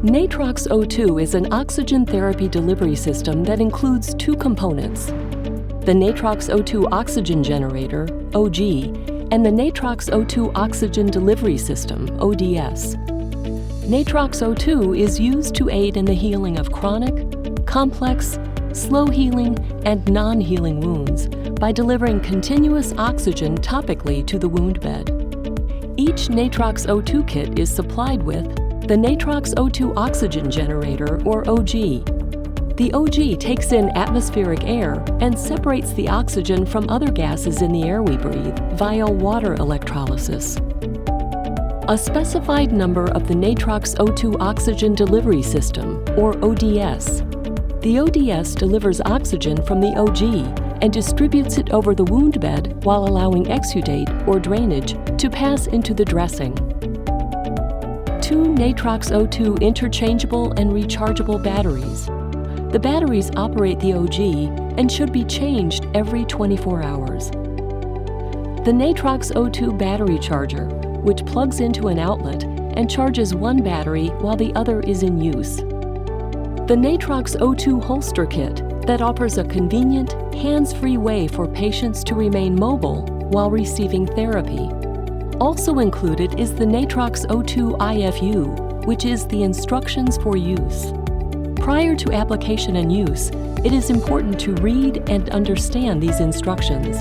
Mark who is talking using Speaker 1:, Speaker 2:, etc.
Speaker 1: NATROX O₂ is an oxygen therapy delivery system that includes two components: the NATROX O₂ Oxygen Generator, OG, and the NATROX O₂ Oxygen Delivery System, ODS. NATROX O₂ is used to aid in the healing of chronic, complex, slow-healing, and non-healing wounds by delivering continuous oxygen topically to the wound bed. Each NATROX O₂ kit is supplied with the NATROX O₂ Oxygen Generator, or OG. The OG takes in atmospheric air and separates the oxygen from other gases in the air we breathe via water electrolysis. A specified number of the NATROX O₂ Oxygen Delivery System, or ODS. The ODS delivers oxygen from the OG and distributes it over the wound bed while allowing exudate, or drainage, to pass into the dressing. Two NATROX O₂ interchangeable and rechargeable batteries. The batteries operate the OG and should be changed every 24 hours. The NATROX O₂ battery charger, which plugs into an outlet and charges one battery while the other is in use. The NATROX O₂ holster kit that offers a convenient, hands-free way for patients to remain mobile while receiving therapy. Also included is the NATROX O₂ IFU, which is the instructions for use. Prior to application and use, it is important to read and understand these instructions.